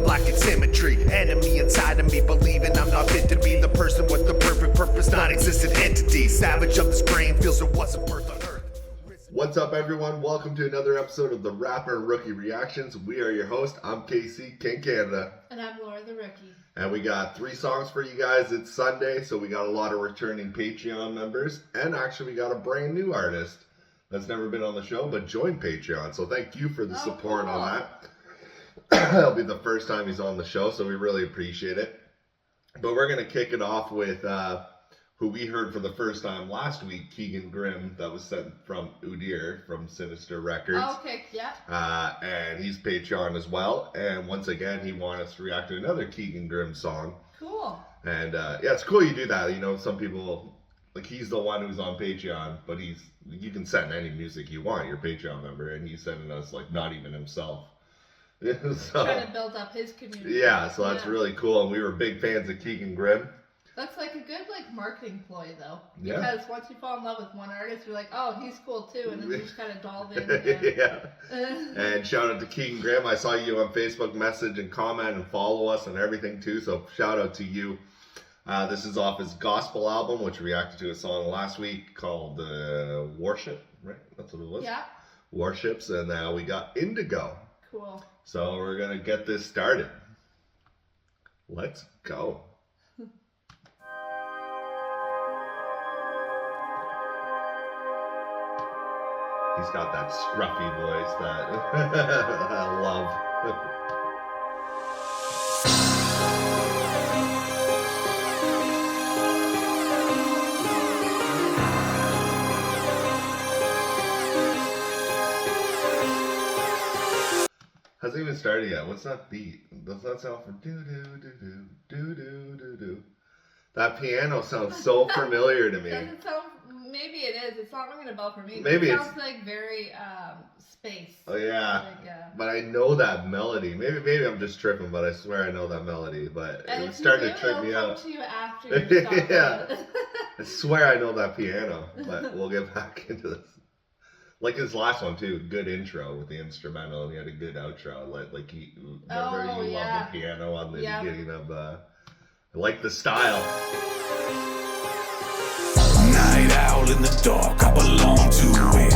lacking symmetry. Enemy inside of me, believing I'm not fit to be the person with the perfect purpose, non-existent entity. Savage of this brain feels there wasn't birth on earth. What's up, everyone? Welcome to another episode of the Rapper Rookie Reactions. We are your host. I'm KC, KingCanada. And I'm Laura the Rookie. And we got 3 songs for you guys. It's Sunday, so we got a lot of returning Patreon members. And actually, we got a brand new artist that's never been on the show, but joined Patreon. So thank you for the support on that. That'll be the first time he's on the show, so we really appreciate it. But we're going to kick it off with who we heard for the first time last week, Keegan Grim, that was sent from Udir from Sinister Records. Oh, okay, yeah. And he's Patreon as well. And once again, he wanted us to react to another Keegan Grim song. Cool. And yeah, it's cool you do that. You know, some people, like, he's the one who's on Patreon, but you can send any music you want, your Patreon member, and he's sending us, like, not even himself. So, trying to build up his community. Yeah, so that's really cool. And we were big fans of Keegan Grim. That's like a good marketing ploy though. Because once you fall in love with one artist, you're like, oh, he's cool too, and then you just kind of delve in. Yeah. And shout out to Keegan Grim. I saw you on Facebook message and comment and follow us and everything too. So shout out to you. This is off his gospel album, which reacted to a song last week called Worship, right? That's what it was. Yeah. Worships, and now we got Indigo. Cool. So we're gonna get this started. Let's go. He's got that scruffy voice that I love. Hasn't even started yet. What's that beat? Does that sound from do-do-do-do, That piano sounds so familiar to me. Does it sound? Maybe it is. It's not ringing a bell for me. Maybe it sounds like very space. Oh yeah. But I know that melody. Maybe I'm just tripping, but I swear I know that melody. But it was starting to trip me out. To you after you stop. Yeah. I swear I know that piano. But we'll get back into this. Like his last one too, good intro with the instrumental, and he had a good outro. Like he remember you love the piano on the beginning of I like the style. Night owl in the dark, I belong to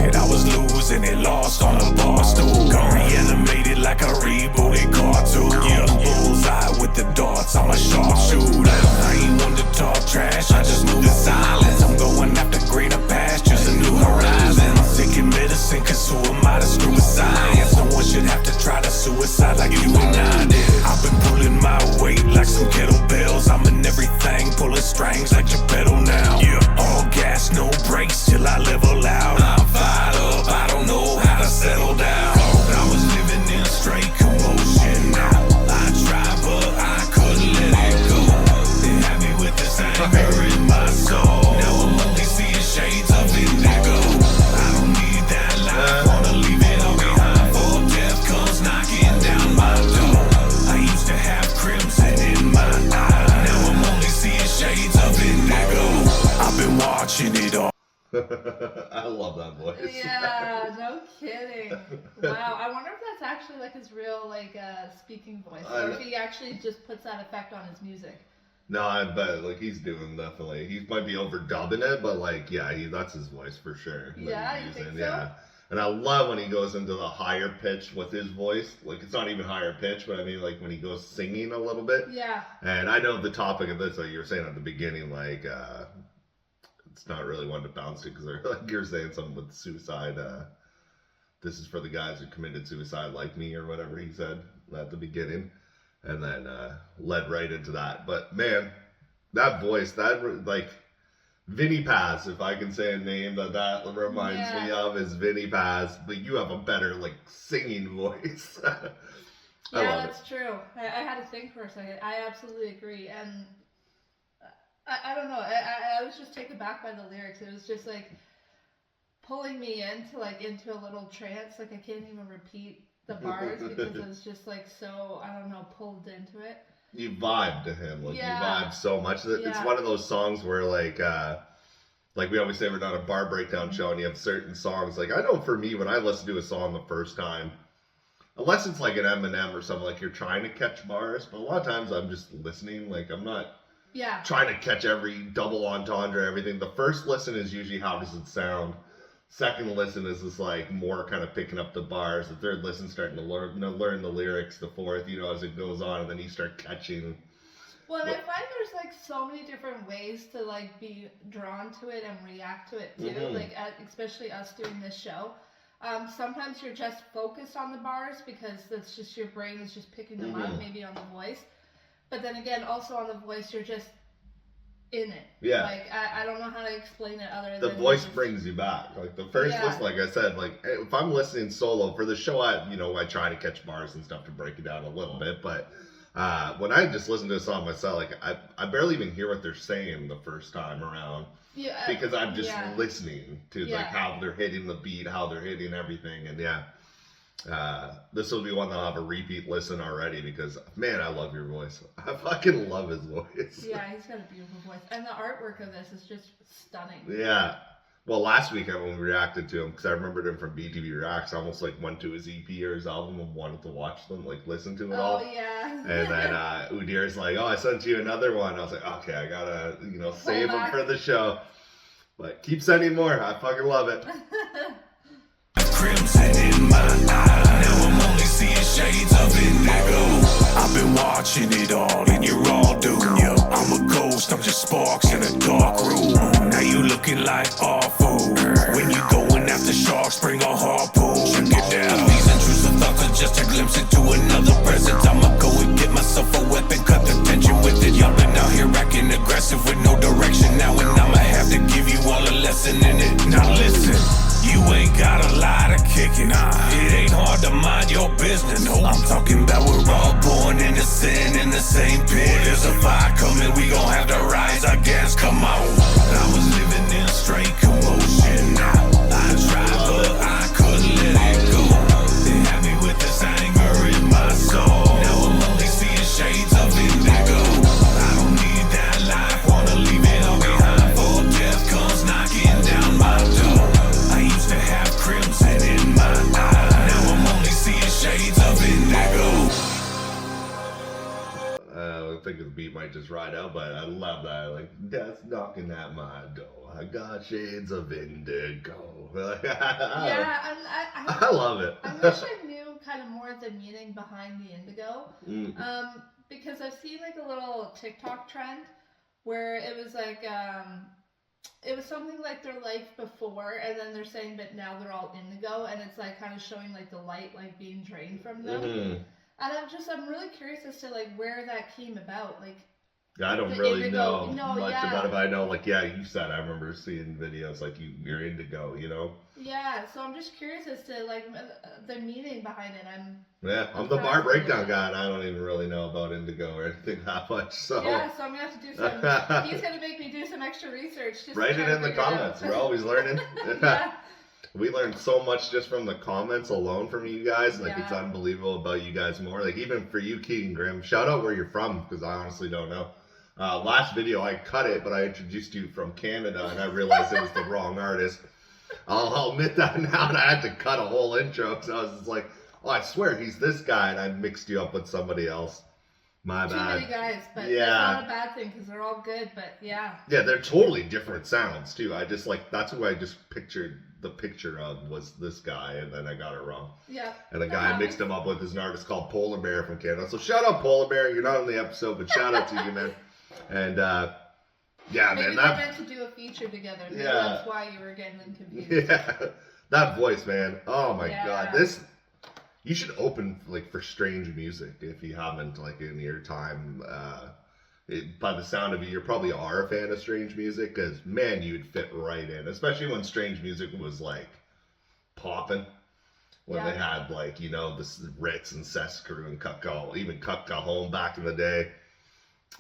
it. I was losing it, lost on the bar stool. Reanimated like a rebooted cartoon. Yeah, bullseye with the darts, I'm a sharpshooter. I ain't one to talk trash, I just move in silence. I'm going after greener pastures and new horizons. Taking medicine, cause who am I to screw with science? No one should have to try to suicide like you and I did. I've been pulling my weight like some kettlebells. I'm in everything, pulling strings like your pedal now. Yeah, all gas, no brakes till I level out. I'm fired up, I don't know how to settle down. I was living in straight commotion. Now I try, but I couldn't let it go. They had me with this anger in my soul. Now I'm only seeing shades of indigo. I don't need that life, wanna leave it all behind. For death comes knocking down my door. I used to have crimson in my eye. Now I'm only seeing shades of indigo. I've been watching it all. I love that voice. Yeah, no kidding. Wow, I wonder if that's actually like his real speaking voice, or if he actually just puts that effect on his music. No, I bet he's doing definitely. He might be overdubbing it, but that's his voice for sure. Yeah, you think so? Yeah. And I love when he goes into the higher pitch with his voice. Like, it's not even higher pitch, but I mean, like, when he goes singing a little bit. Yeah. And I know the topic of this, like you were saying at the beginning, it's not really one to bounce to, because like you're saying something with suicide. This is for the guys who committed suicide like me, or whatever he said at the beginning. And then led right into that. But man, that voice, Vinny Paz, if I can say a name that reminds me of, is Vinny Paz. But you have a better singing voice. That's true. I had to think for a second. I absolutely agree. And I don't know. I was just taken back by the lyrics. It was just pulling me into a little trance. I can't even repeat the bars because it was just so, I don't know, pulled into it. You vibe to him. You vibe so much. It's one of those songs where Like we always say, we're not a bar breakdown show, and you have certain songs. Like I know for me, when I listen to a song the first time, unless it's like an Eminem or something, like you're trying to catch bars, but a lot of times I'm just listening, like I'm not trying to catch every double entendre, everything. The first listen is usually how does it sound. Second listen is just like more kind of picking up the bars. The third listen starting to learn the lyrics. The fourth, you know, as it goes on, and then you start catching. Well, and I find there's like so many different ways to like be drawn to it and react to it too. Like especially us doing this show. Sometimes you're just focused on the bars because that's just your brain is just picking them up, maybe on the voice. But then again, also on the voice, you're just in it. Yeah. Like, I don't know how to explain it other than... The voice brings you back. Like, the first listen, like I said, like, if I'm listening solo, for the show, I try to catch bars and stuff to break it down a little bit, but when I just listen to a song myself, like, I barely even hear what they're saying the first time around. Yeah. Because I'm just listening to, like, how they're hitting the beat, how they're hitting everything, and this will be one that I'll have a repeat listen already because, man, I love your voice. I fucking love his voice. Yeah, he's got a beautiful voice. And the artwork of this is just stunning. Yeah. Well, last week when we reacted to him, because I remembered him from BTB Reacts, I almost like went to his EP or his album and wanted to watch them, like listen to it all. Oh, yeah. And then Udir's like, oh, I sent you another one. I was like, okay, I gotta, save them for the show. But keep sending more. I fucking love it. Crimson in my eye. Now I'm only seeing shades of indigo. I've been watching it all and you're all doomed. I'm a ghost, I'm just sparks in a dark room. Now you looking like awful. When you going after sharks, bring a harpoon. Check it down. These intrusive thoughts are just a glimpse into another presence. I'ma go and get myself a weapon, cut the tension with it. Y'all been out here acting aggressive with no direction now, and I'ma have to give you all a lesson in it. Now listen. You ain't got a lot of kicking. It ain't hard to mind your business. No, I'm talking about we're all born into sin in the same pit. There's a fire coming, we gon' have to rise against. Come on. I was living in straight commotion. I tried, but I couldn't let it go. They had me with this anger in my soul. Now I'm only seeing shades of indigo. I don't need that life, wanna leave it all behind. For death comes knocking down my door. I used to have crimson in my eye. Now I'm only seeing shades of indigo. I think the beat might just ride out, but I love that. Like, death knocking at my door. I got shades of indigo. I love it. I wish I knew kind of more of the meaning behind the indigo. Because I've seen like a little TikTok trend where it was like, it was something like their life before, and then they're saying, but now they're all indigo, and it's like kind of showing like the light like being drained from them. And I'm really curious as to like where that came about. Like, I don't really know much about it, but I know, like, you said, I remember seeing videos like you're indigo, Yeah, so I'm just curious as to like the meaning behind it. I'm the bar breakdown guy, and I don't even really know about indigo or anything that much. So yeah, so I'm gonna have to do some. He's gonna make me do some extra research. Just write it in the comments. We're always learning. We learned so much just from the comments alone from you guys. Like, it's unbelievable about you guys more. Like, even for you, Keegan Grim, shout out where you're from, because I honestly don't know. Last video, I cut it, but I introduced you from Canada, and I realized it was the wrong artist. I'll admit that now, and I had to cut a whole intro, because I was just like, oh, I swear he's this guy, and I mixed you up with somebody else. My bad. Too many guys, but that's not a bad thing, because they're all good, but yeah. Yeah, they're totally different sounds, too. I just, like, that's who I just pictured. The picture of was this guy, and then I got it wrong. Yeah. And the guy I mixed him up with is an artist called Polar Bear from Canada. So shout out Polar Bear. You're not on the episode, but shout out to you, man. And maybe man, they're meant to do a feature together. Maybe that's why you were getting them confused. Yeah, that voice, man. Oh my god, you should open like for Strange Music if you haven't, like, in your time. By the sound of it, you probably are a fan of Strange Music, because, man, you'd fit right in. Especially when Strange Music was, like, popping. When they had, like, the Ritz and Cess Crew and even Cut Cajon back in the day.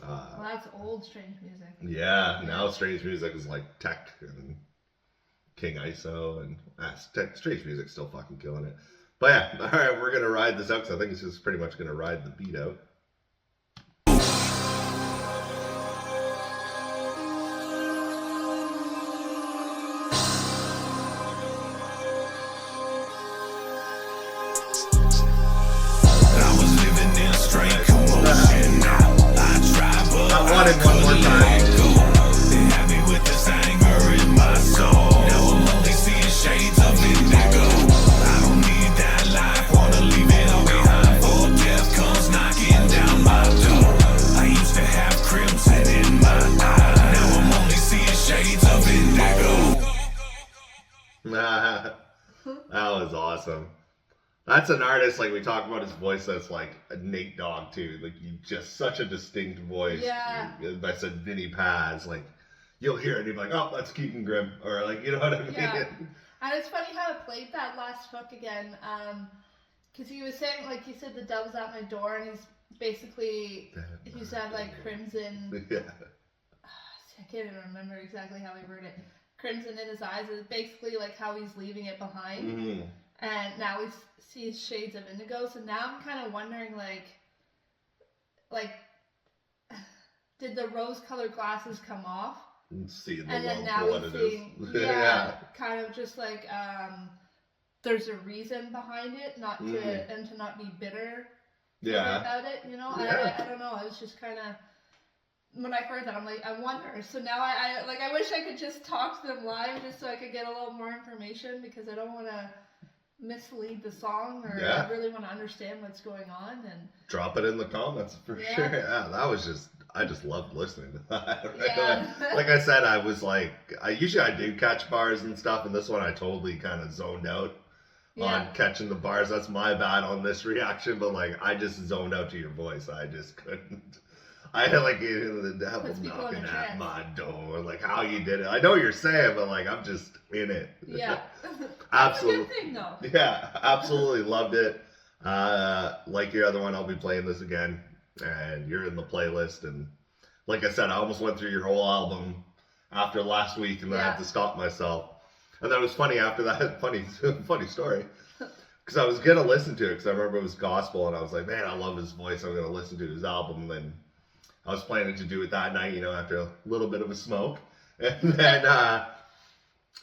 Well, that's old Strange Music. Yeah, now Strange Music is, like, Tech and King ISO. And Strange Music's still fucking killing it. But, yeah, alright, we're going to ride this out, because I think it's just pretty much going to ride the beat out. awesome. That's an artist, like we talk about his voice, that's like a Nate Dogg too. Like you just such a distinct voice. Yeah. I said Vinny Paz, like you'll hear it and you're like, oh, that's Keegan Grim, or like, you know what I mean? Yeah. And it's funny how it played that last hook again, because he was saying, like, he said the devil's at my door, and he's basically, he said, like, crimson. Yeah. I can't even remember exactly how he worded it. Crimson in his eyes is basically like how he's leaving it behind. Mm-hmm. And now he sees shades of indigo. So now I'm kind of wondering, like, did the rose-colored glasses come off? Seeing the and then world now for what he's it seeing, is. yeah, kind of just like, there's a reason behind it, not to, and to not be bitter about it, you know? Yeah. I don't know, I was just kind of, when I heard that, I'm like, I wonder. So now I wish I could just talk to them live just so I could get a little more information, because I don't want to mislead the song, or I really want to understand what's going on. And drop it in the comments for sure. Yeah, that was just, I just loved listening to that. Yeah. Like I said, I was like, I do catch bars and stuff, and this one I totally kind of zoned out on catching the bars. That's my bad on this reaction, but like I just zoned out to your voice. I just couldn't. I had like the devil knocking at my door, like how you did it. I know what you're saying, but like I'm just in it. Yeah. Absolutely. That's a good thing, though. Yeah, absolutely loved it. Like your other one, I'll be playing this again, and you're in the playlist. And like I said, I almost went through your whole album after last week, and then I had to stop myself. And that was funny after that. Funny story. Because I was gonna listen to it, because I remember it was gospel, and I was like, man, I love his voice. I'm gonna listen to his album. And then I was planning to do it that night, you know, after a little bit of a smoke. And then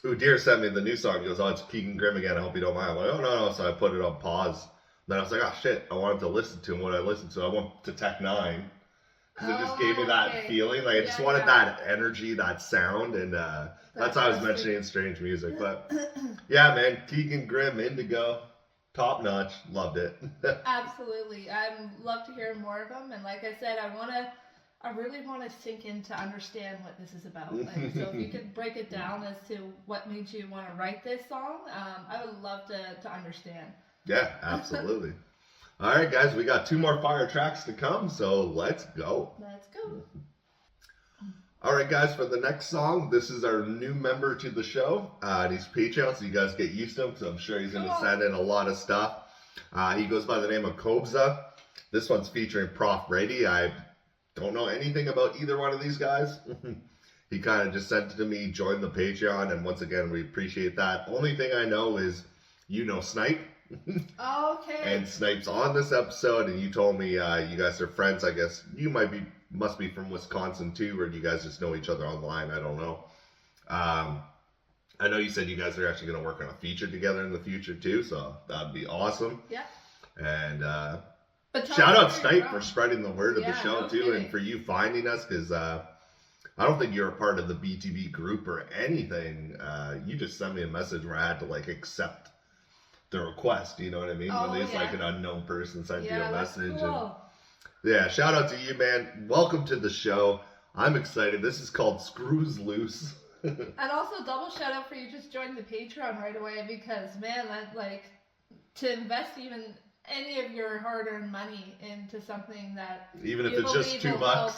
Udir sent me the new song. He goes, oh, it's Keegan Grim again. I hope you don't mind. I'm like, oh, no. So I put it on pause. Then I was like, oh, shit. I wanted to listen to him. What I listened to, I went to Tech 9. Because it just gave me that feeling. Like, I just wanted that energy, that sound. And that's how I was mentioning Strange Music. But, yeah, man, Keegan Grim, Indigo, top notch. Loved it. Absolutely. I'd love to hear more of them. And like I said, I really want to sink in to understand what this is about. Like, so if you could break it down as to what made you want to write this song, I would love to understand. Yeah, absolutely. All right, guys, we got 2 more fire tracks to come, so let's go. Let's go. All right, guys, for the next song, this is our new member to the show. He's Patreon, so you guys get used to him, because I'm sure he's going to send in a lot of stuff. He goes by the name of Kobza. This one's featuring Proph Brady. I don't know anything about either one of these guys. He kind of just sent it to me, joined the Patreon, and once again, we appreciate that. Only thing I know is, you know Snipe. Okay. And Snipe's on this episode, and you told me you guys are friends. I guess you must be from Wisconsin too, or do you guys just know each other online? I don't know. I know you said you guys are actually going to work on a feature together in the future too, so that'd be awesome. Yeah. And shout out Snipe for spreading the word of the show too, and for you finding us, because I don't think you're a part of the BTB group or anything. You just sent me a message where I had to like accept the request, you know what I mean? When there's like an unknown person sent you a message. Cool. And yeah, shout out to you, man. Welcome to the show. I'm excited. This is called Screws Loose. And also double shout out for you just joining the Patreon right away, because man, that like to invest even any of your hard-earned money into something that even if it's just $2.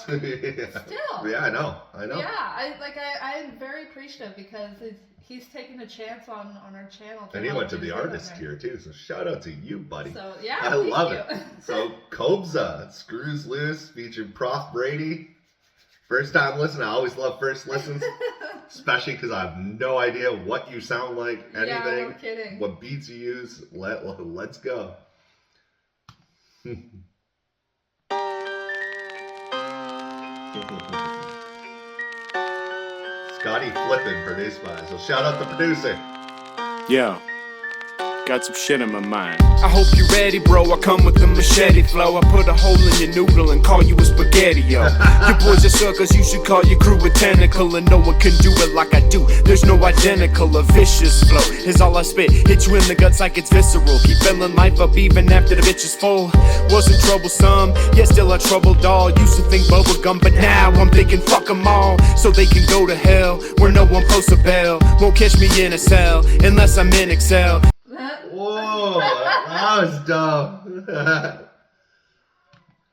Still. Yeah, I know. Yeah, I'm very appreciative, because he's taking a chance on our channel. And he went to the artist tier too, so shout out to you, buddy. So yeah, I love it. So Kobza, Screws Loose, featuring Proph Brady. First time listen, I always love first listens, especially because I have no idea what you sound like, anything, yeah, no kidding. What beats you use. Let's go. Scotty Flippin, produced by, so shout out the producer. Yeah. Got some shit in my mind. I hope you're ready, bro. I come with the machete flow. I put a hole in your noodle and call you a spaghetti, yo. Your boys are suckers, you should call your crew a tentacle. And no one can do it like I do. There's no identical, a vicious flow is all I spit. Hit you in the guts like it's visceral. Keep filling life up even after the bitch is full. Wasn't troublesome, yet still a troubled doll. Used to think bubblegum, but now I'm thinking fuck them all. So they can go to hell, where no one posts a bell. Won't catch me in a cell, unless I'm in Excel. Whoa! Oh, that was dope.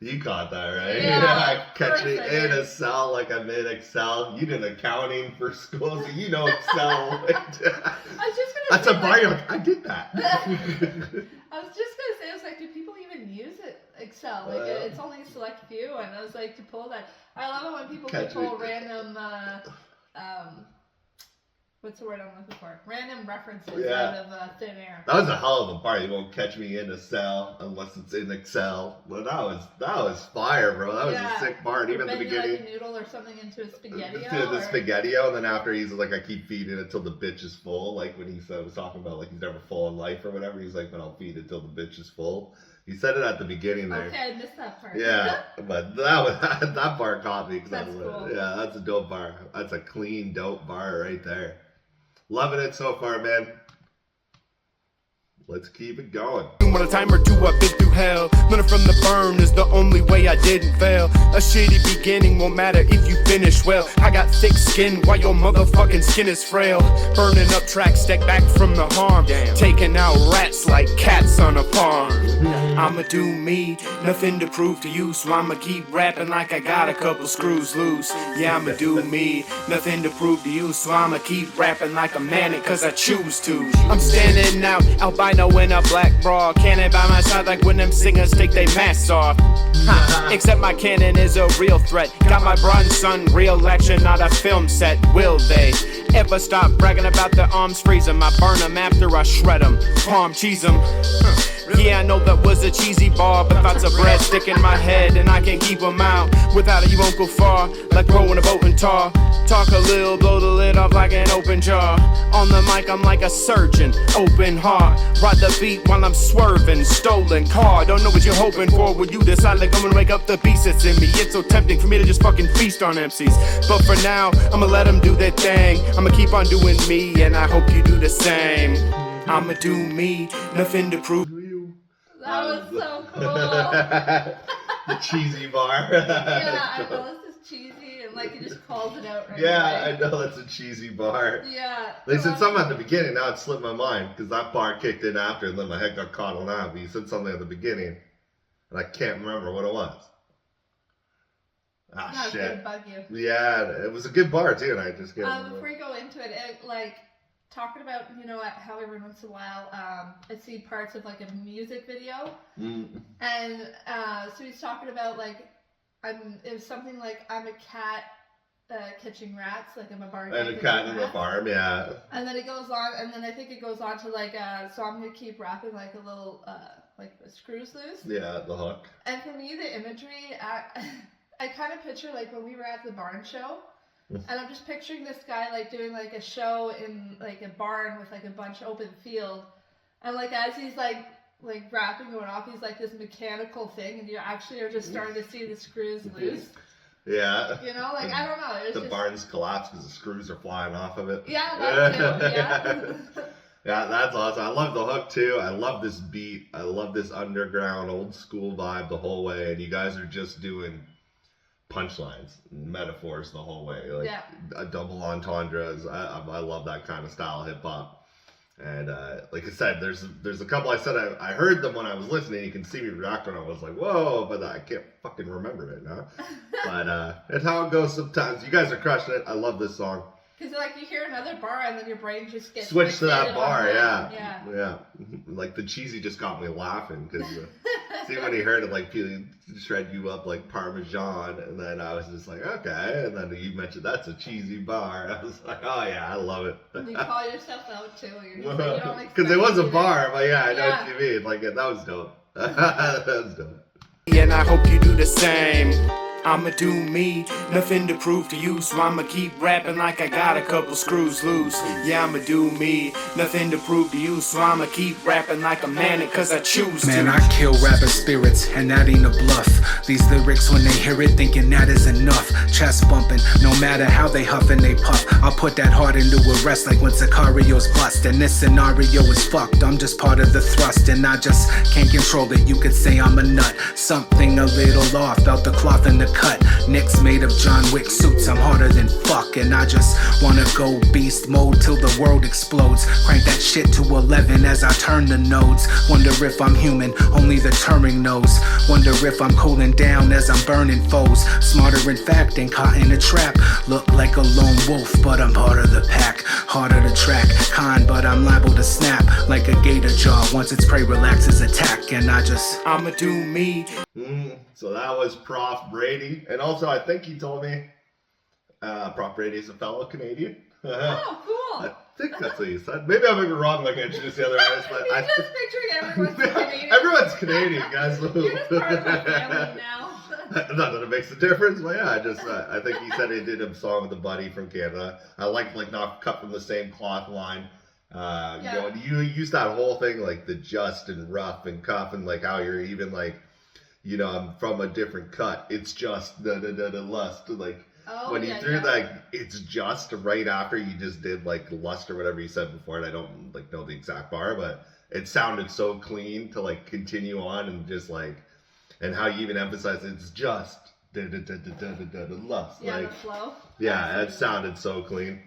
You caught that, right? Yeah, Catch me in a cell like I'm in Excel. You did accounting for school, so you know Excel. I was just gonna That's say, a bar. You're like, I did that. I was just gonna say, I was like, do people even use it? Excel? Like, it's only a select few, and I was like, to pull that. I love it when people can pull random, what's the word I'm looking for? Random references out of thin air. That was a hell of a bar. You won't catch me in a cell unless it's in Excel. But that was fire, bro. That was a sick bar. And even the beginning, like a noodle or something into a spaghetti. To the spaghetti-o, and then after he's like, I keep feeding it till the bitch is full. Like when he was talking about like he's never full in life or whatever. He's like, but I'll feed it till the bitch is full. He said it at the beginning there. Okay, I missed that part. Yeah, but that bar caught me. That's cool. Yeah, that's a dope bar. That's a clean, dope bar right there. Loving it so far, man. Let's keep it going. When a time or two I've been through hell. Learning from the burn is the only way I didn't fail. A shitty beginning won't matter if you finish well. I got thick skin while your motherfucking skin is frail. Burning up tracks, step back from the harm. Taking out rats like cats on a farm. I'ma do me, nothing to prove to you. So I'ma keep rapping like I got a couple screws loose. Yeah, I'ma do me, nothing to prove to you. So I'ma keep rapping like a man, cause I choose to. I'm standing out, albino in a black bra. Cannon by my side like when them singers take their masks off. Except my cannon is a real threat. Got my bronze son, real action, not a film set. Will they ever stop bragging about their arms freeze 'em? I burn them after I shred them, palm cheese them. Yeah, I know that was a cheesy bar, but thoughts of bread stick in my head and I can't keep them out. Without it you won't go far, like throwing a boat in tar. Talk a little, blow the lid off like an open jar. On the mic I'm like a surgeon, open heart. Ride the beat while I'm swerving, stolen car. Don't know what you're hoping for when you decide to come and wake up the beast that's in me. It's so tempting for me to just fucking feast on MCs. But for now, I'ma let them do their thing. I'ma keep on doing me and I hope you do the same. I'ma do me, nothing to prove. That was so cool. The cheesy bar. Yeah, I know this is cheesy, and like he just calls it out right away. I know that's a cheesy bar. Yeah. They said something at the beginning, now it slipped my mind, because that bar kicked in after, and then my head got caught on that, but you said something at the beginning, and I can't remember what it was. Ah, shit. Bug you. Yeah, it was a good bar, too, and I just get before you go into it, like, talking about, you know, how every once in a while, I see parts of, like, a music video, and, so he's talking about, like, it was something like, I'm a cat, catching rats, like, I'm a bar. And a cat in the farm, yeah. And then it goes on, and then I think it goes on to, like, so I'm gonna keep rapping, like, a little, like, screws loose. Yeah, the hook. And for me, the imagery, I kind of picture, like, when we were at the barn show, and I'm just picturing this guy, like, doing, like, a show in, like, a barn with, like, a bunch of open field. And, like, as he's, like rapping going off, he's, like, this mechanical thing, and you actually are just starting to see the screws loose. Yeah. You know, like, I don't know. It's the just... barn's collapsed because the screws are flying off of it. Yeah, that too, yeah. Yeah, that's awesome. I love the hook, too. I love this beat. I love this underground, old school vibe the whole way, and you guys are just doing punchlines, metaphors the whole way, like double entendres. I love that kind of style of hip hop. And like I said, there's a couple I said I heard them when I was listening. You can see me react when I was like, whoa, but I can't fucking remember it now. But it's how it goes sometimes. You guys are crushing it. I love this song. Because, like, you hear another bar and then your brain just gets... Switch to that bar, yeah. Like, the cheesy just got me laughing. Because, see, when he heard it, like, shred you up like Parmesan. And then I was just like, okay. And then you mentioned that's a cheesy bar. I was like, oh, yeah, I love it. And you call yourself out, too. You're just like, you don't expect because it was a bar, but yeah, I know what you mean. Like, that was dope. That was dope. And I hope you do the same. I'ma do me, nothing to prove to you. So I'ma keep rapping like I got a couple screws loose. Yeah, I'ma do me, nothing to prove to you. So I'ma keep rapping like a man, cause I choose to. Man, I kill rapper spirits, and that ain't a bluff. These lyrics, when they hear it, thinking that is enough. Chest bumping, no matter how they huff and they puff. I'll put that heart into a rest like when Sicario's bust. And this scenario is fucked, I'm just part of the thrust. And I just can't control it, you could say I'm a nut. Something a little off, felt the cloth and the cut. Nicks made of John Wick suits, I'm harder than fuck. And I just wanna go beast mode till the world explodes. Crank that shit to 11 as I turn the nodes. Wonder if I'm human, only the Turing knows. Wonder if I'm cooling down as I'm burning foes. Smarter in fact than caught in a trap. Look like a lone wolf, but I'm part of the pack. Harder to track, kind, but I'm liable to snap like a gator jaw. Once its prey relaxes attack, and I'ma do me. So that was Proph Brady, and also I think he told me Proph Brady is a fellow Canadian. Oh, cool. I think that's what he said. Maybe I'm wrong like I introduced the other artists, but I'm just picturing everyone's Canadian. Everyone's Canadian, guys. You're just part of my family now. Not that it makes a difference, but yeah, I think he said he did a song with a buddy from Canada. I like not cut from the same cloth line. You know, and you use that whole thing like the just and rough and cuff and like how you're even like, you know, I'm from a different cut. It's just the lust. Like when you threw that, it's just right after you just did like lust or whatever you said before, and I don't like know the exact bar, but it sounded so clean to like continue on and just like, and how you even emphasize it's just lust. Yeah, like, the flow. Yeah, it sounded so clean.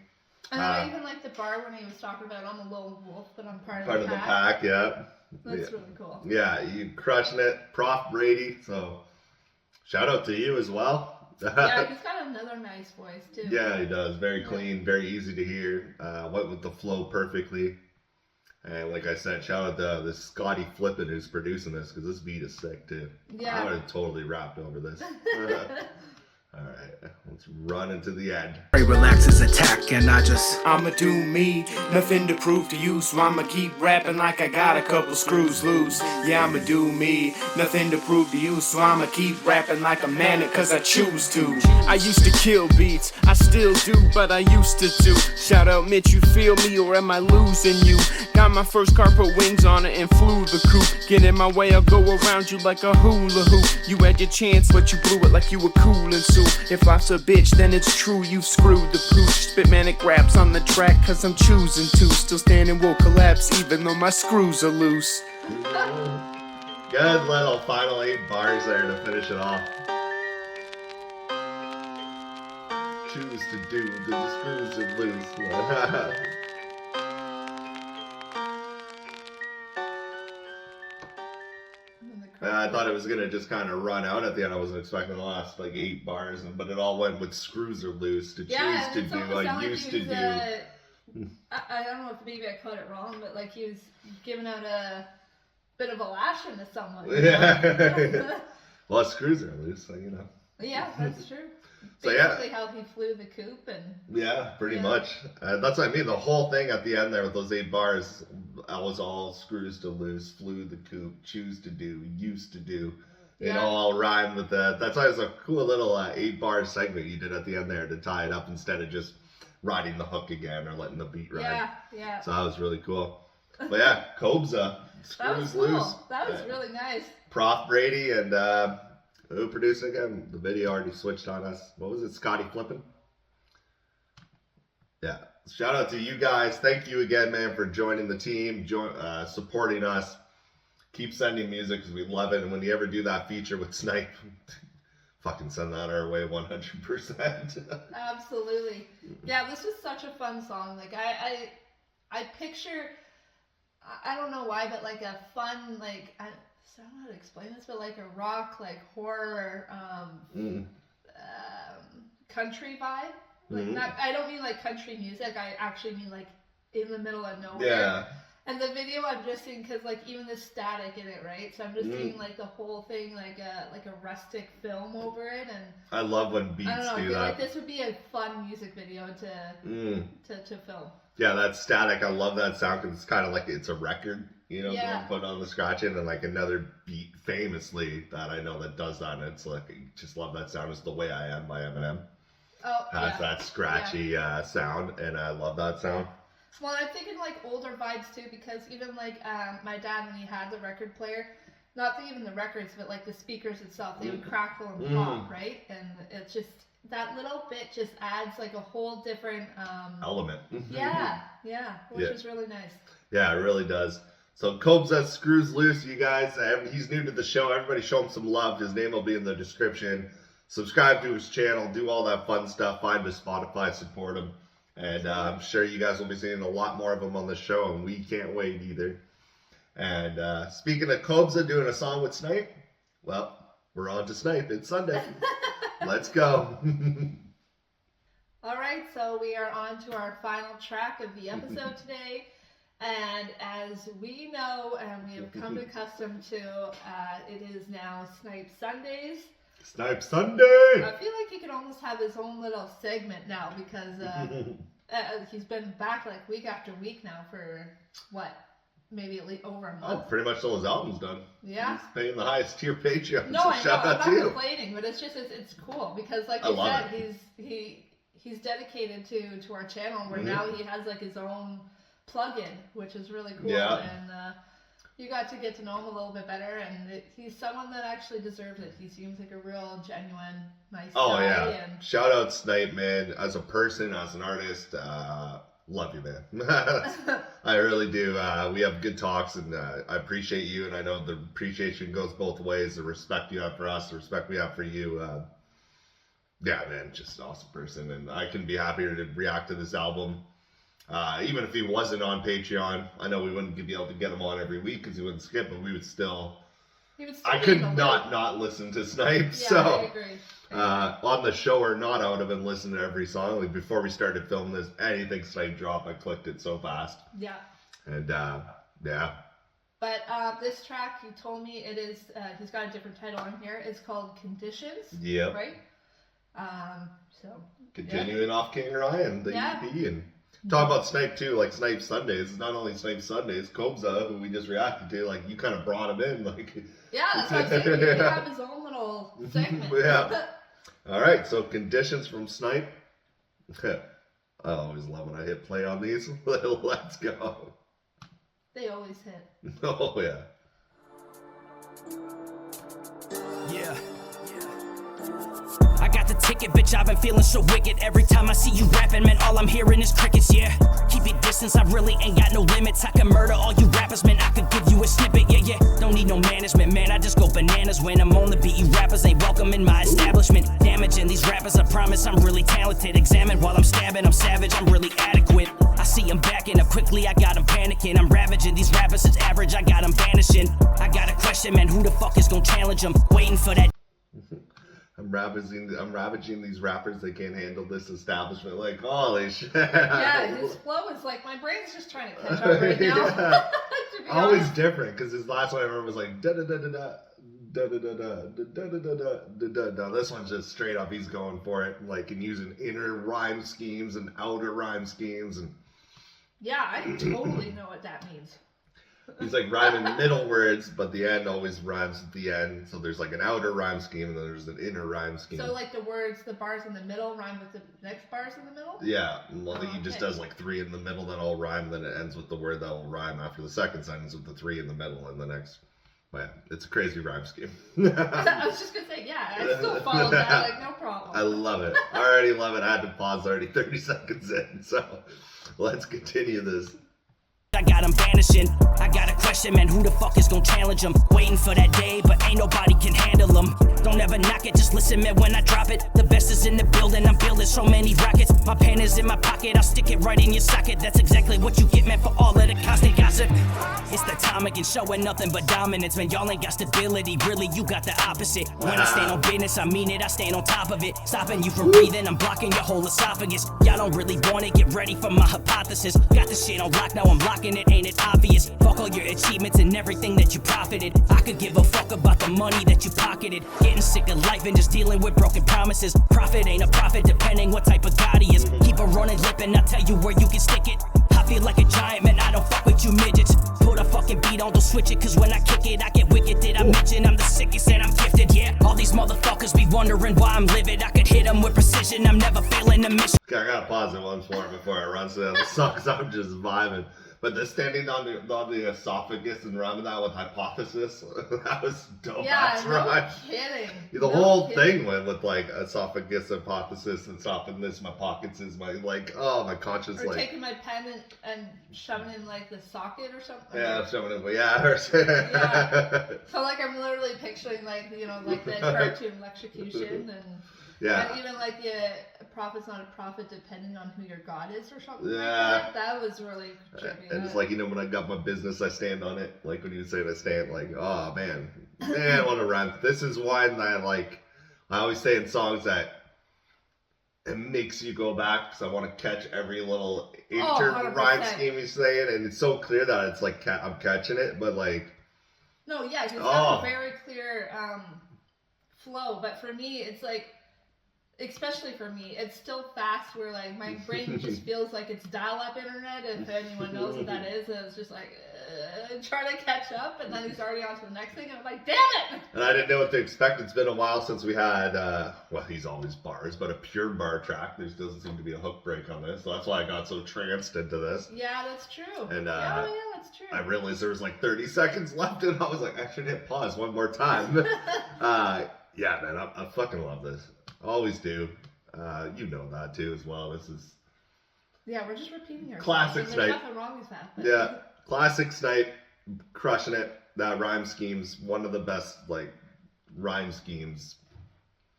And I even like the bar when he was talking about I'm a lone wolf, but I'm part of the pack. Pack, yeah. That's really cool. Yeah, you crushing it. Proph Brady, so shout out to you as well. Yeah, he's got another nice voice too. Yeah, he does. Very clean, very easy to hear. Went with the flow perfectly. And like I said, shout out to the Scotty Flippin who's producing this, because this beat is sick too. Yeah. I would have totally rapped over this. Alright, let's run into the end. Relaxes attack, and I'ma do me, nothing to prove to you, so I'ma keep rapping like I got a couple screws loose. Yeah, I'ma do me, nothing to prove to you, so I'ma keep rapping like a man, cause I choose to. I used to kill beats, I still do, but I used to too. Shout out Mitch, you feel me, or am I losing you? Got my first car, put wings on it and flew the coop. Get in my way, I'll go around you like a hula hoop. You had your chance, but you blew it like you were cool and soup. If life's a bitch, then it's true, you've screwed the pooch. Spit manic raps on the track, cause I'm choosing to. Still standing, will collapse, even though my screws are loose. Good little final 8 bars there to finish it off. Choose to do, the screws are loose. I thought it was gonna just kind of run out at the end. I wasn't expecting the last like 8 bars, but it all went with screws are loose, to choose to do, I used to do. I don't know if maybe I caught it wrong, but like he was giving out a bit of a lashing to someone. Yeah. Well, screws are loose, so you know. Yeah, that's true. So basically how he flew the coop and. Yeah, pretty much. That's what I mean. The whole thing at the end there with those 8 bars, I was all screws to loose, flew the coop, choose to do, used to do. It all rhymed with that. That's why it was a cool little 8-bar segment you did at the end there to tie it up instead of just riding the hook again or letting the beat ride. Yeah, yeah. So that was really cool. But yeah, Kobza, screws loose. That was really nice. Proph Brady and who produced it again? The video already switched on us. What was it? Scotty Flippin? Yeah. Shout out to you guys. Thank you again, man, for joining the team, supporting us. Keep sending music because we love it. And when you ever do that feature with Snipe, fucking send that our way 100%. Absolutely. Yeah, this was such a fun song. Like I picture, I don't know why, but like a fun, like, I don't know how to explain this, but like a rock, like horror, country vibe. Like not, I don't mean like country music. I actually mean like in the middle of nowhere. Yeah. And the video I'm just seeing, cause like even the static in it, right? So I'm just seeing like the whole thing, like a rustic film over it, and I love when beats I don't know, do I feel that. like this would be a fun music video to film. Yeah, that static, I love that sound because it's kind of like it's a record, you know, put on the scratching, and like another beat famously that I know that does that, and it's like, I just love that sound. It's The Way I Am by Eminem. Oh, Has that scratchy sound, and I love that sound. Well, I'm thinking like older vibes too, because even like my dad, when he had the record player, not even the records, but like the speakers itself, they would crackle and pop, right? And it's just, that little bit just adds like a whole different element. Which is really nice. Yeah, it really does. So Kobza, Screws Loose, you guys. He's new to the show. Everybody show him some love. His name will be in the description. subscribe to his channel, do all that fun stuff, find his Spotify, support him. And I'm sure you guys will be seeing a lot more of him on the show, and we can't wait either. And speaking of Kobza doing a song with Snipe, well, we're on to Snipe. It's Sunday. Let's go. All right, so we are on to our final track of the episode today. And as we know, and we have come accustomed to, it is now Snipe Sundays. Snipe Sunday! I feel like he could almost have his own little segment now because he's been back like week after week now for, what, maybe at least over a month? Oh, pretty much till his album's done. Yeah. He's paying the highest tier Patreon. No, so I know, shout out I'm to not you. complaining, but it's just, it's cool because like you said, he's dedicated to our channel where now he has like his own plug-in, which is really cool. Yeah. And you got to get to know him a little bit better, and he's someone that actually deserves it. He seems like a real, genuine, nice guy. Oh, yeah. And shout out Snipe, man. As a person, as an artist, love you, man. I really do. We have good talks, and I appreciate you, and I know the appreciation goes both ways. The respect you have for us, the respect we have for you. Yeah, man, just an awesome person, and I couldn't be happier to react to this album. Even if he wasn't on Patreon, I know we wouldn't be able to get him on every week because he wouldn't skip, but we would still. I could not listen to Snipe. Yeah, so I agree. on the show or not, I would have been listening to every song. Like before we started filming this, anything Snipe drop, I clicked it so fast. Yeah. And yeah. But this track, you told me it is. He's got a different title on here. It's called Conditions. Yep. Right. So. Continuing off King Ryan, the EP, and talk about Snipe too, like Snipe Sundays. It's not only Snipe Sundays, Kobza, who we just reacted to, like you kind of brought him in, like. Yeah, that's what I'm saying. He have his own little segment. Yeah. All right, so Conditions from Snipe. I always love when I hit play on these. Let's go. They always hit. Oh yeah. Yeah. I got the ticket, bitch, I've been feeling so wicked. Every time I see you rapping, man, all I'm hearing is crickets, yeah. Keep your distance, I really ain't got no limits. I can murder all you rappers, man, I could give you a snippet, yeah, yeah. Don't need no management, man, I just go bananas when I'm on the beat. You rappers ain't welcome in my establishment. Damaging these rappers, I promise I'm really talented. Examine while I'm stabbing, I'm savage, I'm really adequate. I see them backing up quickly, I got them panicking. I'm ravaging these rappers, it's average, I got them vanishing. I got a question, man, who the fuck is gonna challenge them? Waiting for that. I'm ravaging these rappers. They can't handle this establishment. Like, holy shit. Yeah, his flow is like, my brain's just trying to catch up right now. Yeah. Always different, because his last one I remember was like da da da da da da da da da da da da da. Now this one's just straight up. He's going for it, like, and using inner rhyme schemes and outer rhyme schemes, and yeah, I totally know what that means. He's like rhyming middle words, but the end always rhymes at the end. So there's like an outer rhyme scheme, and then there's an inner rhyme scheme. So like the words, the bars in the middle rhyme with the next bars in the middle? Yeah, well, he just does like 3 in the middle that all rhyme, then it ends with the word that will rhyme after the second sentence with the 3 in the middle and the next. But yeah, it's a crazy rhyme scheme. I was just gonna say, yeah, I still follow that, like no problem. I love it. I already love it. I had to pause already 30 seconds in, so let's continue this. I got them vanishing. I got a question, man, who the fuck is gonna challenge them? Waiting for that day, but ain't nobody can handle them. Don't ever knock it, just listen, man, when I drop it. The best is in the building, I'm building so many rockets. My pen is in my pocket, I'll stick it right in your socket. That's exactly what you get, man, for all of the constant gossip. It's the time again, showing nothing but dominance. Man, y'all ain't got stability, really, you got the opposite. When I stand on business, I mean it, I stand on top of it. Stopping you from breathing, I'm blocking your whole esophagus. Y'all don't really want it, get ready for my hypothesis. Got this shit on lock, now I'm locking it, ain't it obvious? Fuck all your achievements and everything that you profited. I could give a fuck about the money that you pocketed. Getting sick of life and just dealing with broken promises. Profit ain't a profit depending what type of god he is. Keep a running lip and I'll tell you where you can stick it. I feel like a giant, man, I don't fuck with you midgets. Put a fucking beat on, don't switch it, cause when I kick it, I get wicked. Did I mention I'm the sickest and I'm gifted? Yeah, all these motherfuckers be wondering why I'm livid. I could hit them with precision, I'm never failing the mission. Okay, I gotta pause it once more before I run to the other song, cause I'm just vibing. But this standing on the esophagus and rhyming that with hypothesis, that was dope. Yeah, no kidding. The whole thing went with like esophagus, hypothesis, and stopping this. My pockets is my my conscience. Or like taking my pen and shoving it in like the socket or something. Yeah, shoving it. Yeah. So like I'm literally picturing like like the cartoon electrocution and. Yeah. And even like a prophet's not a prophet depending on who your God is or something Yeah. like that. That was really trippy. And it's like, when I got my business, I stand on it. Like when you say I stand, like, oh man, I want to run. This is one that I always say in songs that it makes you go back because I want to catch every little rhyme scheme he's saying. And it's so clear that it's like, I'm catching it, but like. No, yeah, he's got a very clear flow. But for me, it's like, especially for me, it's still fast where like my brain just feels like it's dial-up internet, if anyone knows what that is, and it's just like trying to catch up, and then he's already on to the next thing, and I'm like, damn it! And I didn't know what to expect. It's been a while since we had, he's always bars, but a pure bar track. There doesn't seem to be a hook break on this, so that's why I got so tranced into this. Yeah, that's true. And yeah, that's true. I realized there was like 30 seconds left, and I was like, I should hit pause one more time. Yeah, man, I fucking love this. Always do. You know that too as well. This is we're just repeating ourselves. Classic Snipe. There's nothing wrong with that. Yeah, classic Snipe, crushing it. That rhyme scheme's one of the best rhyme schemes.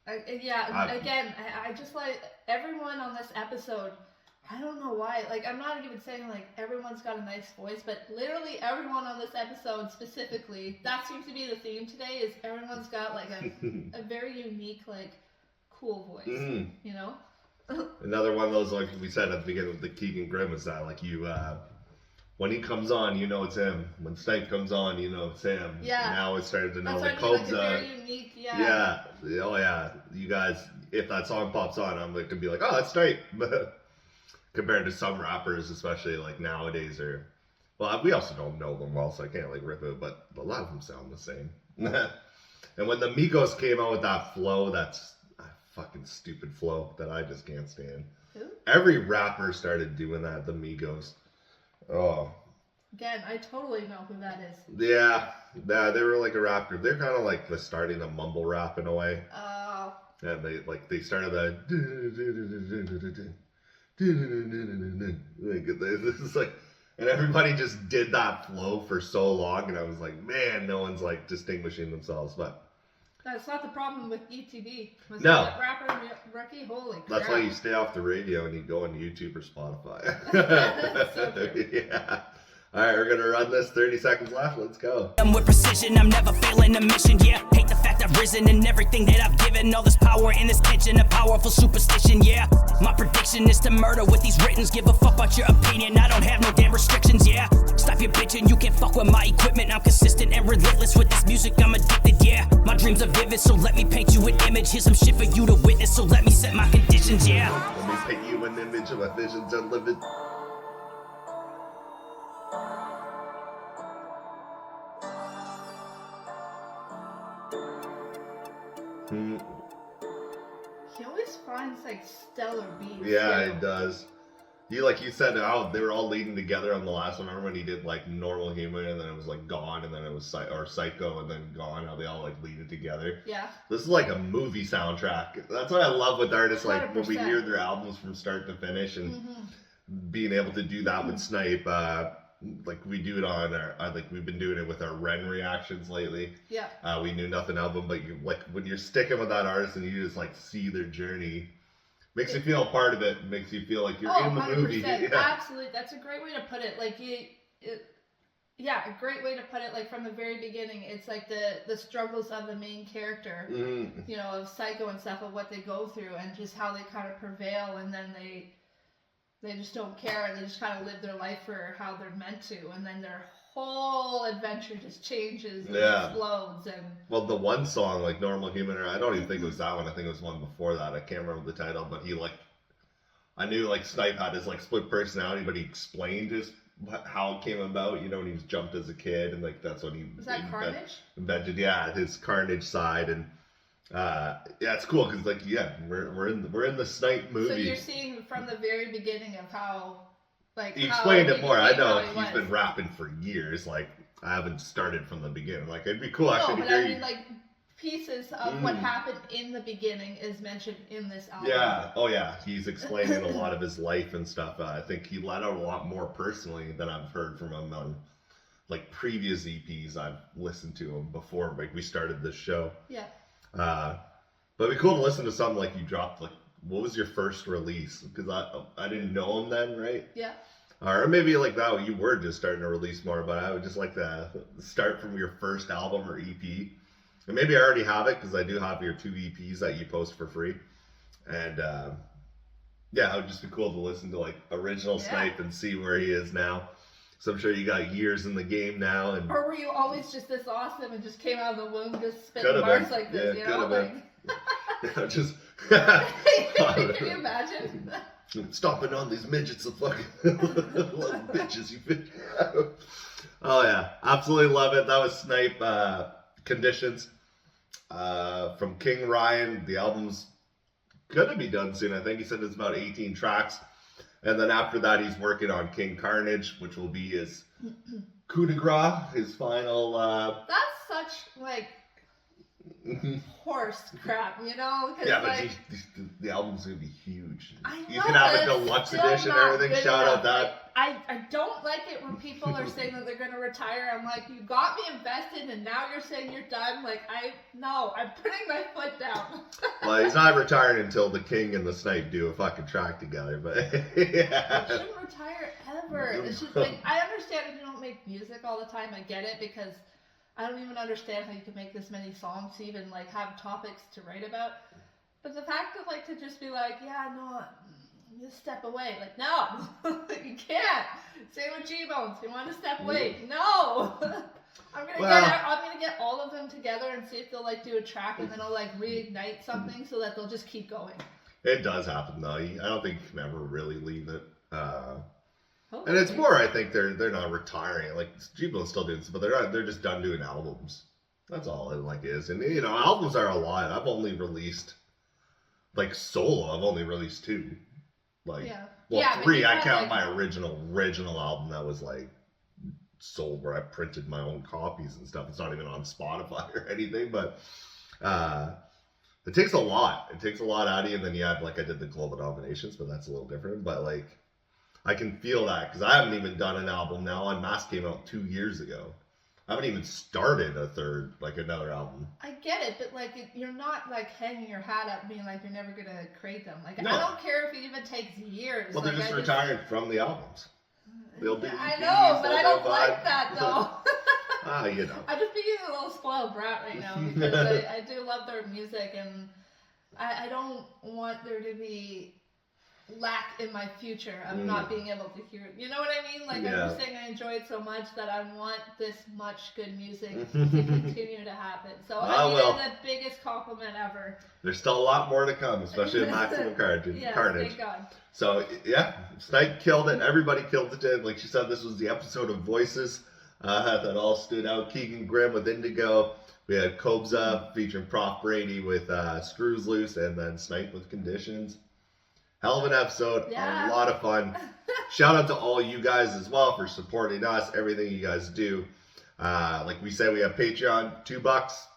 Again, I just like everyone on this episode. I don't know why. Like, I'm not even saying like everyone's got a nice voice, but literally everyone on this episode specifically, that seems to be the theme today. Is everyone's got like a very unique cool voice, Another one of those, like we said at the beginning with the Keegan Grim, is that when he comes on, it's him. When Snipe comes on, it's him. Yeah. Now it's starting to know the Kobza. very unique, Yeah. Oh yeah. You guys, if that song pops on, I'm gonna be like, oh, that's Snipe. Compared to some rappers, especially nowadays, we also don't know them well, so I can't rip it, but a lot of them sound the same. And when the Migos came out with that flow, that's a fucking stupid flow that I just can't stand. Who? Every rapper started doing that, the Migos. Oh. Again, I totally know who that is. Yeah, they were like a rap group. They're kind of like starting to mumble rap in a way. Oh. And they started the. This is and everybody just did that flow for so long, and I was like, man, no one's distinguishing themselves. But that's not the problem with BTB. Was no. That rapper rookie, holy crap. That's why you stay off the radio and you go on YouTube or Spotify. So true. Yeah. All right, we're gonna run this. 30 seconds left. Let's go. I'm with precision, I'm never failing a mission. Yeah, hate the fact I've risen and everything that I've given. All this power in this kitchen, a powerful superstition. Yeah, my prediction is to murder with these writtens. Give a fuck about your opinion. I don't have no damn restrictions. Yeah, stop your bitching. You can't fuck with my equipment. I'm consistent and relentless with this music. I'm addicted. Yeah, my dreams are vivid, so let me paint you an image. Here's some shit for you to witness. So let me set my conditions. Yeah. Let me paint you an image of my visions unlimited. He always finds stellar beats. Yeah, too. it does. You said, they were all leading together on the last one. I remember when he did Normal Human, and then it was Gone, and then it was Psycho, and then Gone. How they all lead together. Yeah. This is like a movie soundtrack. That's what I love with artists. 100%. When we hear their albums from start to finish, and being able to do that with Snipe. We do it on our, we've been doing it with our Ren reactions lately. Yeah. We knew nothing of them, but you when you're sticking with that artist and you just see their journey, makes you feel a part of it. Makes you feel like you're in the 100%, movie. Yeah. Absolutely, that's a great way to put it. A great way to put it. From the very beginning, it's the struggles of the main character, of Psycho and stuff, of what they go through and just how they kind of prevail, and then they just don't care, and they just kind of live their life for how they're meant to, and then their whole adventure just changes and explodes. And well, the one song, Normal Human, I don't even think it was that one. I think it was one before that. I can't remember the title, but he I knew Snipe had his split personality, but he explained how it came about. When he was jumped as a kid, and that's when he was that Carnage? Invented, his Carnage side, and. It's cool because we're in the Snipe movie. So you're seeing from the very beginning of how like he explained it more. I know he's been rapping for years. Like I haven't started from the beginning. Like it'd be cool actually to hear. I mean, like pieces of what happened in the beginning is mentioned in this album. Yeah. Oh yeah. He's explaining a lot of his life and stuff. I think he let out a lot more personally than I've heard from him on like previous EPs I've listened to him before. Like we started this show. Yeah. But it'd be cool to listen to something like you dropped. Like, what was your first release? Because I didn't know him then, right? Yeah. Or maybe like that, you were just starting to release more. But I would just like to start from your first album or EP. And maybe I already have it because I do have your 2 EPs that you post for free. And yeah, it would just be cool to listen to like original Snipe and see where he is now. So I'm sure you got years in the game now. And or were you always just this awesome and just came out of the womb just spitting bars like this? Yeah, you know, like just. Can you imagine? Stomping on these midgets of fucking little bitches, you bitch. Oh yeah, absolutely love it. That was Snipe Conditions. From King Ryan. The album's gonna be done soon. I think he said it's about 18 tracks. And then after that, he's working on King Carnage, which will be his coup de grace, his final. That's such like horse crap, you know? Yeah, but like, the album's gonna be huge. I know, you can have a deluxe edition and everything. Shout out that. Like, I don't like it when people are saying that they're gonna retire. I'm like, you got me invested, and now you're saying you're done. Like, I'm putting my foot down. Well, he's not retiring until the King and the Snipe do a fucking track together. But yeah, I shouldn't retire ever. It's just like, I understand if you don't make music all the time. I get it, because I don't even understand how you can make this many songs to even like have topics to write about. But the fact of like to just be like, yeah, no, just step away. Like, no, you can't. Same with G-Bones. You want to step away? No. I'm gonna get all of them together and see if they'll like do a track, and then I'll like reignite something so that they'll just keep going. It does happen though. I don't think you can ever really leave it. And it's more, I think they're not retiring. Like G-Bone's still doing stuff, but they're just done doing albums. That's all it like is. And you know, albums are a lot. I've only released like solo. I've only released 2. Like, well, 3. I count like my original album that was like sold where I printed my own copies and stuff. It's not even on Spotify or anything, but it takes a lot. It takes a lot out of you. And then you have like I did the global nominations, but that's a little different. But like I can feel that because I haven't even done an album now. Unmasked came out 2 years ago. I haven't even started another album. I get it, but like you're not like hanging your hat up being like you're never gonna create them. Like no. I don't care if it even takes years. Well, they're just retiring from the albums. They'll be. I know, but I don't like that though. You know. I'm just being a little spoiled brat right now because I do love their music, and I don't want there to be lack in my future of not being able to hear it. You know what I mean? Like I'm just saying I enjoy it so much that I want this much good music to continue to happen. So I mean, the biggest compliment ever. There's still a lot more to come, especially with Maximum Carnage. Thank God. So yeah, Snipe killed it. Everybody killed it. Like she said, this was the episode of Voices that all stood out. Keegan Grim with Indigo. We had Kobza featuring Proph Brady with Screws Loose, and then Snipe with Conditions. Hell of an episode, a lot of fun. Shout out to all you guys as well for supporting us, everything you guys do. Like we said, we have Patreon, $2,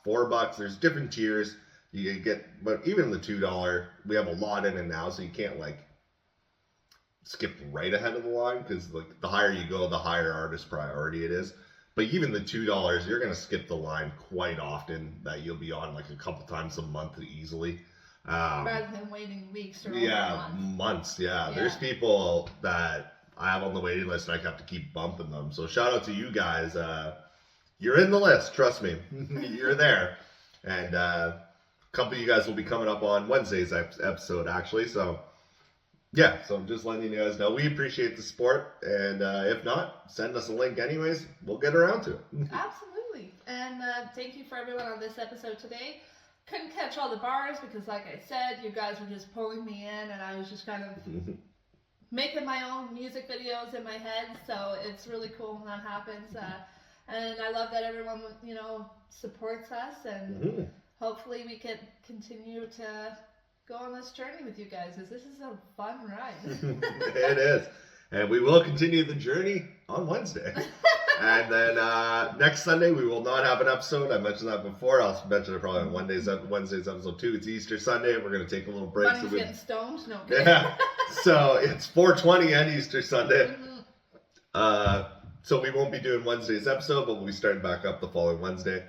$4. There's different tiers. You can get, but even the $2, we have a lot in it now, so you can't like skip right ahead of the line because like the higher you go, the higher artist priority it is. But even the $2, you're gonna skip the line quite often. That you'll be on like a couple times a month easily. Rather than waiting weeks or months. There's people that I have on the waiting list and I have to keep bumping them. So shout out to you guys. You're in the list, trust me. You're there. And a couple of you guys will be coming up on Wednesday's episode actually. So yeah, so I'm just letting you guys know we appreciate the support, and if not, send us a link anyways. We'll get around to it. Absolutely. And thank you for everyone on this episode today. Couldn't catch all the bars because, like I said, you guys were just pulling me in, and I was just kind of making my own music videos in my head. So it's really cool when that happens. And I love that everyone, you know, supports us, and hopefully we can continue to go on this journey with you guys, because this is a fun ride. It is. And we will continue the journey on Wednesday. And then next Sunday, we will not have an episode. I mentioned that before. I'll mention it probably on Wednesday's episode too. It's Easter Sunday, and we're going to take a little break. Bunny's getting stoned? No. Yeah. So it's 420 and Easter Sunday. So we won't be doing Wednesday's episode, but we'll be starting back up the following Wednesday.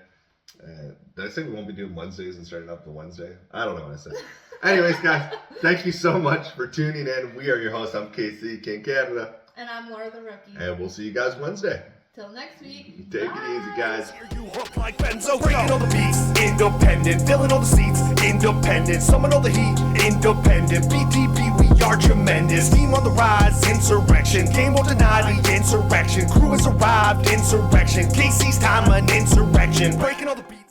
Did I say we won't be doing Wednesdays and starting up the Wednesday? I don't know what I said. Anyways, guys, thank you so much for tuning in. We are your hosts. I'm KC, KingCanada. And I'm Laura the Rookie. And we'll see you guys Wednesday. Till next week. Take it easy, guys. You hook like Benzo, breaking all the beats, independent, filling all the seats, independent, summon all the heat, independent, BTB, we are tremendous, team on the rise, insurrection, game won't deny the insurrection, crew has arrived, insurrection, KC's time, an insurrection, breaking all the beats.